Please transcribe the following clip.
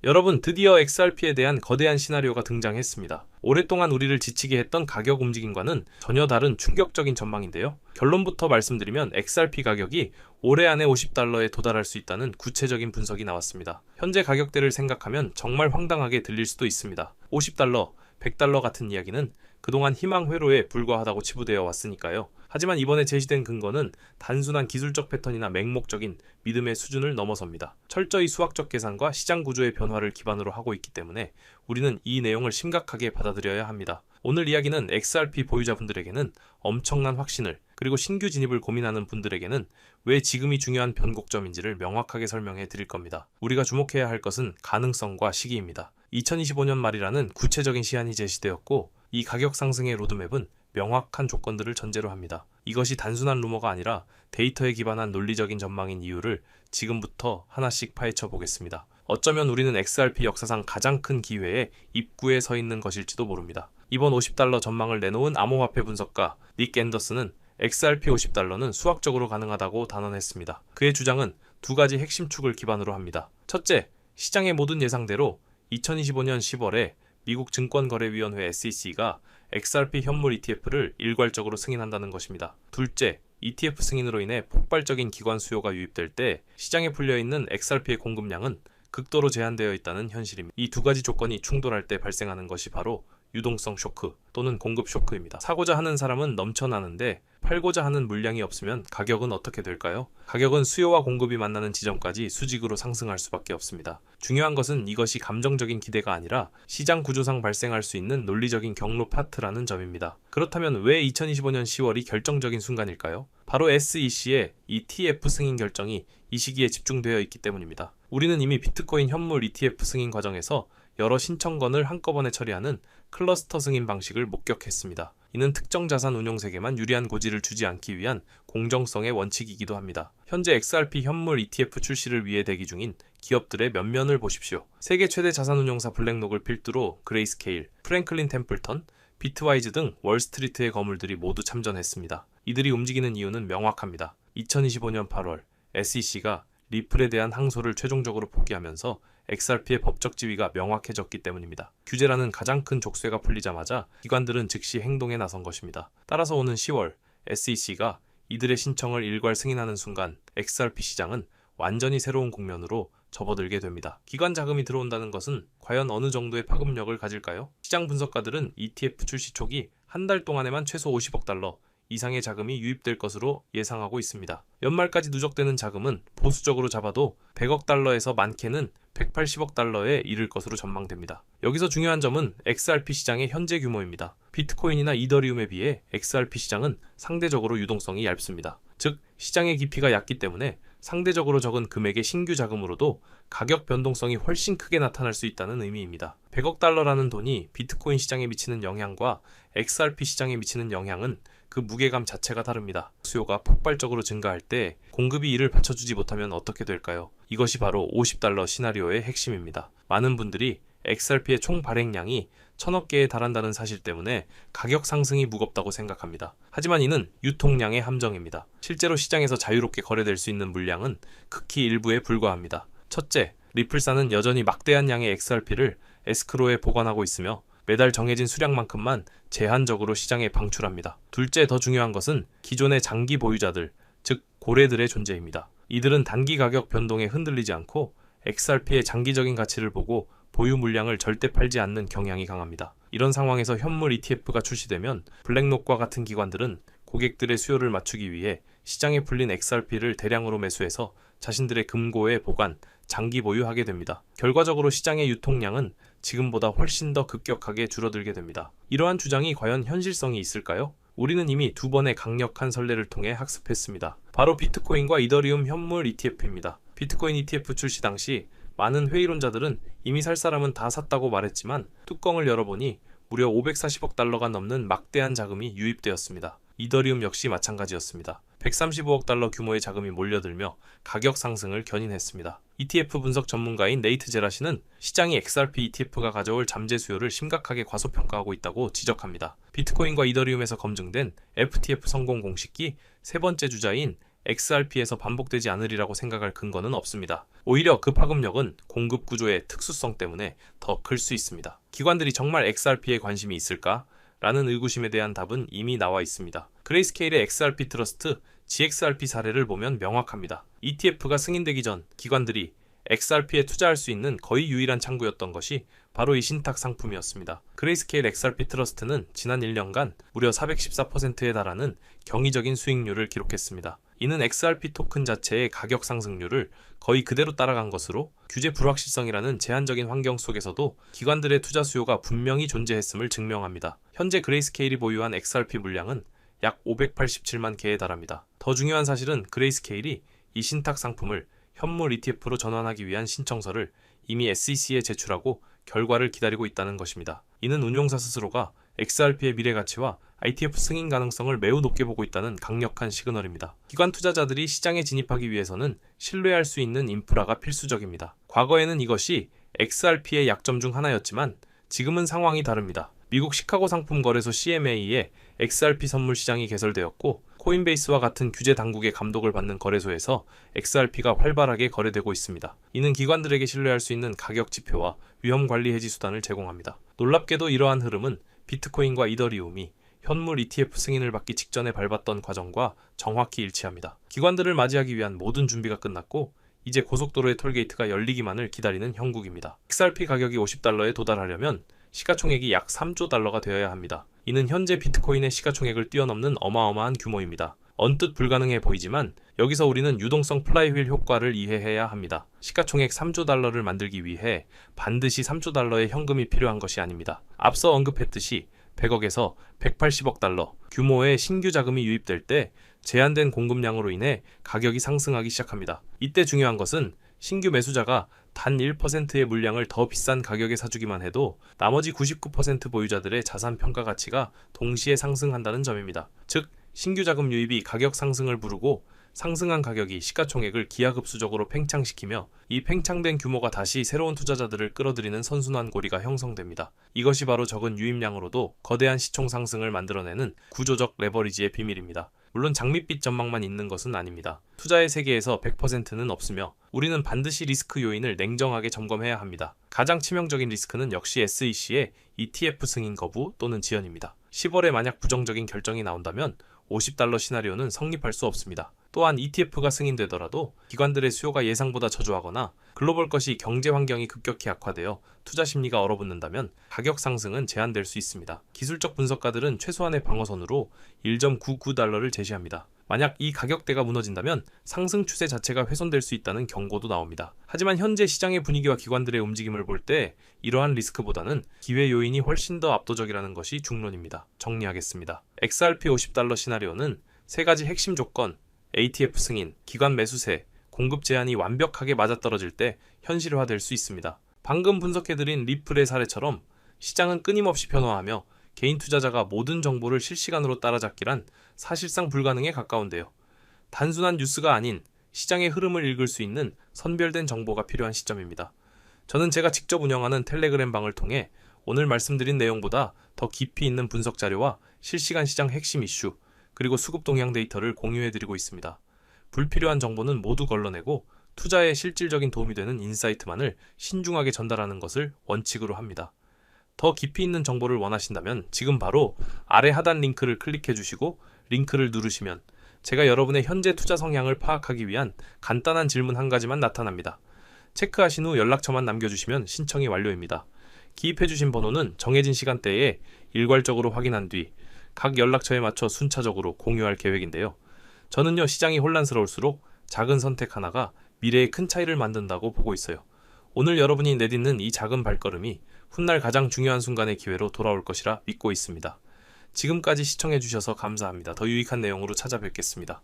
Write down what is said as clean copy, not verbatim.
여러분, 드디어 XRP에 대한 거대한 시나리오가 등장했습니다. 오랫동안 우리를 지치게 했던 가격 움직임과는 전혀 다른 충격적인 전망인데요. 결론부터 말씀드리면 XRP 가격이 올해 안에 $50에 도달할 수 있다는 구체적인 분석이 나왔습니다. 현재 가격대를 생각하면 정말 황당하게 들릴 수도 있습니다. $50, $100 같은 이야기는 그동안 희망 회로에 불과하다고 치부되어 왔으니까요. 하지만 이번에 제시된 근거는 단순한 기술적 패턴이나 맹목적인 믿음의 수준을 넘어섭니다. 철저히 수학적 계산과 시장 구조의 변화를 기반으로 하고 있기 때문에 우리는 이 내용을 심각하게 받아들여야 합니다. 오늘 이야기는 XRP 보유자분들에게는 엄청난 확신을, 그리고 신규 진입을 고민하는 분들에게는 왜 지금이 중요한 변곡점인지를 명확하게 설명해 드릴 겁니다. 우리가 주목해야 할 것은 가능성과 시기입니다. 2025년 말이라는 구체적인 시한이 제시되었고, 이 가격 상승의 로드맵은 명확한 조건들을 전제로 합니다. 이것이 단순한 루머가 아니라 데이터에 기반한 논리적인 전망인 이유를 지금부터 하나씩 파헤쳐 보겠습니다. 어쩌면 우리는 XRP 역사상 가장 큰 기회에 입구에 서 있는 것일지도 모릅니다. 이번 $50 전망을 내놓은 암호화폐 분석가 닉 앤더슨은 XRP $50는 수학적으로 가능하다고 단언했습니다. 그의 주장은 두 가지 핵심 축을 기반으로 합니다. 첫째, 시장의 모든 예상대로 2025년 10월에 미국 증권거래위원회 SEC가 XRP 현물 ETF를 일괄적으로 승인한다는 것입니다. 둘째, ETF 승인으로 인해 폭발적인 기관 수요가 유입될 때 시장에 풀려있는 XRP의 공급량은 극도로 제한되어 있다는 현실입니다. 이 두 가지 조건이 충돌할 때 발생하는 것이 바로 유동성 쇼크 또는 공급 쇼크입니다. 사고자 하는 사람은 넘쳐나는데 팔고자 하는 물량이 없으면 가격은 어떻게 될까요? 가격은 수요와 공급이 만나는 지점까지 수직으로 상승할 수밖에 없습니다. 중요한 것은 이것이 감정적인 기대가 아니라 시장 구조상 발생할 수 있는 논리적인 경로 파트라는 점입니다. 그렇다면 왜 2025년 10월이 결정적인 순간일까요? 바로 SEC의 ETF 승인 결정이 이 시기에 집중되어 있기 때문입니다. 우리는 이미 비트코인 현물 ETF 승인 과정에서 여러 신청건을 한꺼번에 처리하는 클러스터 승인 방식을 목격했습니다. 이는 특정 자산 운용세계만 유리한 고지를 주지 않기 위한 공정성의 원칙이기도 합니다. 현재 XRP 현물 ETF 출시를 위해 대기 중인 기업들의 면면을 보십시오. 세계 최대 자산운용사 블랙록을 필두로 그레이스케일, 프랭클린 템플턴, 비트와이즈 등 월스트리트의 거물들이 모두 참전했습니다. 이들이 움직이는 이유는 명확합니다. 2025년 8월 SEC가 리플에 대한 항소를 최종적으로 포기하면서 XRP의 법적 지위가 명확해졌기 때문입니다. 규제라는 가장 큰 족쇄가 풀리자마자 기관들은 즉시 행동에 나선 것입니다. 따라서 오는 10월 SEC가 이들의 신청을 일괄 승인하는 순간 XRP 시장은 완전히 새로운 국면으로 접어들게 됩니다. 기관 자금이 들어온다는 것은 과연 어느 정도의 파급력을 가질까요? 시장 분석가들은 ETF 출시 초기 한 달 동안에만 최소 $50억 이상의 자금이 유입될 것으로 예상하고 있습니다. 연말까지 누적되는 자금은 보수적으로 잡아도 $100억에서 많게는 $180억에 이를 것으로 전망됩니다. 여기서 중요한 점은 XRP 시장의 현재 규모입니다. 비트코인이나 이더리움에 비해 XRP 시장은 상대적으로 유동성이 얇습니다. 즉, 시장의 깊이가 얕기 때문에 상대적으로 적은 금액의 신규 자금으로도 가격 변동성이 훨씬 크게 나타날 수 있다는 의미입니다. $100억라는 돈이 비트코인 시장에 미치는 영향과 XRP 시장에 미치는 영향은 그 무게감 자체가 다릅니다. 수요가 폭발적으로 증가할 때 공급이 이를 받쳐주지 못하면 어떻게 될까요? 이것이 바로 $50 시나리오의 핵심입니다. 많은 분들이 XRP의 총 발행량이 1000억 개에 달한다는 사실 때문에 가격 상승이 무겁다고 생각합니다. 하지만 이는 유통량의 함정입니다. 실제로 시장에서 자유롭게 거래될 수 있는 물량은 극히 일부에 불과합니다. 첫째, 리플사는 여전히 막대한 양의 XRP를 에스크로에 보관하고 있으며 매달 정해진 수량만큼만 제한적으로 시장에 방출합니다. 둘째, 더 중요한 것은 기존의 장기 보유자들, 즉 고래들의 존재입니다. 이들은 단기 가격 변동에 흔들리지 않고 XRP의 장기적인 가치를 보고 보유 물량을 절대 팔지 않는 경향이 강합니다. 이런 상황에서 현물 ETF가 출시되면 블랙록과 같은 기관들은 고객들의 수요를 맞추기 위해 시장에 풀린 XRP를 대량으로 매수해서 자신들의 금고에 보관, 장기 보유하게 됩니다. 결과적으로 시장의 유통량은 지금보다 훨씬 더 급격하게 줄어들게 됩니다. 이러한 주장이 과연 현실성이 있을까요? 우리는 이미 두 번의 강력한 선례를 통해 학습했습니다. 바로 비트코인과 이더리움 현물 ETF입니다. 비트코인 ETF 출시 당시 많은 회의론자들은 이미 살 사람은 다 샀다고 말했지만 뚜껑을 열어보니 무려 $540억 넘는 막대한 자금이 유입되었습니다. 이더리움 역시 마찬가지였습니다. $135억 규모의 자금이 몰려들며 가격 상승을 견인했습니다. ETF 분석 전문가인 네이트 제라시는 시장이 XRP ETF가 가져올 잠재 수요를 심각하게 과소평가하고 있다고 지적합니다. 비트코인과 이더리움에서 검증된 FTF 성공 공식이 세 번째 주자인 XRP에서 반복되지 않으리라고 생각할 근거는 없습니다. 오히려 그 파급력은 공급 구조의 특수성 때문에 더 클 수 있습니다. 기관들이 정말 XRP에 관심이 있을까? 라는 의구심에 대한 답은 이미 나와 있습니다. 그레이스케일의 XRP 트러스트, GXRP 사례를 보면 명확합니다. ETF가 승인되기 전 기관들이 XRP에 투자할 수 있는 거의 유일한 창구였던 것이 바로 이 신탁 상품이었습니다. 그레이스케일 XRP 트러스트는 지난 1년간 무려 414%에 달하는 경이적인 수익률을 기록했습니다. 이는 XRP 토큰 자체의 가격 상승률을 거의 그대로 따라간 것으로 규제 불확실성이라는 제한적인 환경 속에서도 기관들의 투자 수요가 분명히 존재했음을 증명합니다. 현재 그레이스케일이 보유한 XRP 물량은 약 587만 개에 달합니다. 더 중요한 사실은 그레이스케일이 이 신탁 상품을 현물 ETF로 전환하기 위한 신청서를 이미 SEC에 제출하고 결과를 기다리고 있다는 것입니다. 이는 운용사 스스로가 XRP의 미래 가치와 ITF 승인 가능성을 매우 높게 보고 있다는 강력한 시그널입니다. 기관 투자자들이 시장에 진입하기 위해서는 신뢰할 수 있는 인프라가 필수적입니다. 과거에는 이것이 XRP의 약점 중 하나였지만 지금은 상황이 다릅니다. 미국 시카고 상품거래소 CMA에 XRP 선물 시장이 개설되었고 코인베이스와 같은 규제 당국의 감독을 받는 거래소에서 XRP가 활발하게 거래되고 있습니다. 이는 기관들에게 신뢰할 수 있는 가격 지표와 위험 관리 해지 수단을 제공합니다. 놀랍게도 이러한 흐름은 비트코인과 이더리움이 현물 ETF 승인을 받기 직전에 밟았던 과정과 정확히 일치합니다. 기관들을 맞이하기 위한 모든 준비가 끝났고 이제 고속도로의 톨게이트가 열리기만을 기다리는 형국입니다. XRP 가격이 $50에 도달하려면 시가총액이 약 3조 달러가 되어야 합니다. 이는 현재 비트코인의 시가총액을 뛰어넘는 어마어마한 규모입니다. 언뜻 불가능해 보이지만 여기서 우리는 유동성 플라이휠 효과를 이해해야 합니다. 시가총액 3조 달러를 만들기 위해 반드시 3조 달러의 현금이 필요한 것이 아닙니다. 앞서 언급했듯이 100억에서 180억 달러 규모의 신규 자금이 유입될 때 제한된 공급량으로 인해 가격이 상승하기 시작합니다. 이때 중요한 것은 신규 매수자가 단 1%의 물량을 더 비싼 가격에 사주기만 해도 나머지 99% 보유자들의 자산 평가 가치가 동시에 상승한다는 점입니다. 즉, 신규 자금 유입이 가격 상승을 부르고 상승한 가격이 시가총액을 기하급수적으로 팽창시키며 이 팽창된 규모가 다시 새로운 투자자들을 끌어들이는 선순환 고리가 형성됩니다. 이것이 바로 적은 유입량으로도 거대한 시총 상승을 만들어내는 구조적 레버리지의 비밀입니다. 물론 장밋빛 전망만 있는 것은 아닙니다. 투자의 세계에서 100%는 없으며 우리는 반드시 리스크 요인을 냉정하게 점검해야 합니다. 가장 치명적인 리스크는 역시 SEC의 ETF 승인 거부 또는 지연입니다. 10월에 만약 부정적인 결정이 나온다면 $50 시나리오는 성립할 수 없습니다. 또한 ETF가 승인되더라도 기관들의 수요가 예상보다 저조하거나 글로벌 것이 경제 환경이 급격히 악화되어 투자 심리가 얼어붙는다면 가격 상승은 제한될 수 있습니다. 기술적 분석가들은 최소한의 방어선으로 $1.99를 제시합니다. 만약 이 가격대가 무너진다면 상승 추세 자체가 훼손될 수 있다는 경고도 나옵니다. 하지만 현재 시장의 분위기와 기관들의 움직임을 볼 때 이러한 리스크보다는 기회 요인이 훨씬 더 압도적이라는 것이 중론입니다. 정리하겠습니다. XRP $50 시나리오는 세 가지 핵심 조건, ATF 승인, 기관 매수세, 공급 제한이 완벽하게 맞아떨어질 때 현실화될 수 있습니다. 방금 분석해드린 리플의 사례처럼 시장은 끊임없이 변화하며 개인 투자자가 모든 정보를 실시간으로 따라잡기란 사실상 불가능에 가까운데요. 단순한 뉴스가 아닌 시장의 흐름을 읽을 수 있는 선별된 정보가 필요한 시점입니다. 저는 제가 직접 운영하는 텔레그램 방을 통해 오늘 말씀드린 내용보다 더 깊이 있는 분석 자료와 실시간 시장 핵심 이슈, 그리고 수급 동향 데이터를 공유해드리고 있습니다. 불필요한 정보는 모두 걸러내고 투자에 실질적인 도움이 되는 인사이트만을 신중하게 전달하는 것을 원칙으로 합니다. 더 깊이 있는 정보를 원하신다면 지금 바로 아래 하단 링크를 클릭해 주시고 링크를 누르시면 제가 여러분의 현재 투자 성향을 파악하기 위한 간단한 질문 한 가지만 나타납니다. 체크하신 후 연락처만 남겨주시면 신청이 완료입니다. 기입해 주신 번호는 정해진 시간대에 일괄적으로 확인한 뒤 각 연락처에 맞춰 순차적으로 공유할 계획인데요. 저는요, 시장이 혼란스러울수록 작은 선택 하나가 미래에 큰 차이를 만든다고 보고 있어요. 오늘 여러분이 내딛는 이 작은 발걸음이 훗날 가장 중요한 순간의 기회로 돌아올 것이라 믿고 있습니다. 지금까지 시청해주셔서 감사합니다. 더 유익한 내용으로 찾아뵙겠습니다.